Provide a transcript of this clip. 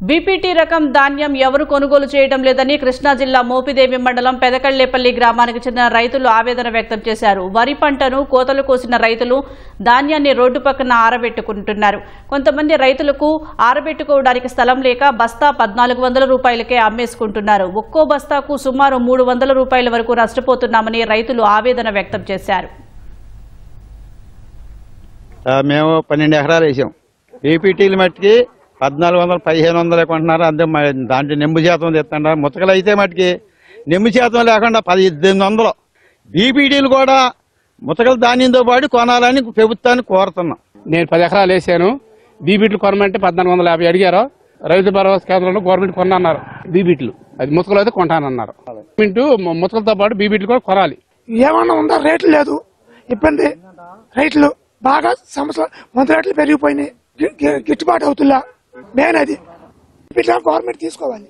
BPT రకం ధాన్యం ఎవరు కొనుగోలు చేయడం లేదని కృష్ణా జిల్లా మోపిదేవి మండలం పెదకళ్లేపల్లి గ్రామానికి చెందిన రైతులు ఆవేదన వ్యక్తం చేశారు. వరి పంటను కోతలు కోసిన రైతులు ధాన్యాన్ని రోడ్డు పక్కన ఆరబెట్టుకుంటున్నారు. కొంతమంది రైతులకు ఆరబెట్టుకోవడానికి స్థలం లేక బస్తా 1400 రూపాయలకే అమ్మేసుకుంటున్నారు. ఒక్కో బస్తాకు సుమారు 300 రూపాయల వరకు నష్టపోతున్నామని రైతులు ఆవేదన వ్యక్తం చేశారు. మేము 12 ఎకరాలు వేసాం. బీపీటీలు మట్టికి 1400, 1500 కొంటున్నారు. అంతే దాంట్లో నెమ్ము శాతం తెస్తున్నారు. ముతకలు అయితే మట్టికి నెమ్ము శాతం లేకుండా 1800. బీపీటీలు కూడా ముతకల ధాన్యంతో పాటు కొనాలని ప్రభుత్వాన్ని కోరుతున్నాం. నేను 10 ఎకరాలు వేసాను. బీబీట్లు కొనమంటే 1450 అడిగారు. రైతు భరోసా కేంద్రంలో గవర్నమెంట్ కొనన్నారు బీబీట్లు. అది ముతకలు అయితే కొంటానన్నారు. ముతకలతో పాటు బీబీట్లు కూడా కొనాలి. ఏమన్నా ఉందా? రేట్లు లేదు, ఇబ్బంది. రైతులు బాగా సంవత్సరం మందు రేట్లు పెరిగిపోయినాయి, గిట్టుబాటు అవుతుందా? మెయిన్ అది గవర్నమెంట్ తీసుకోవాలి.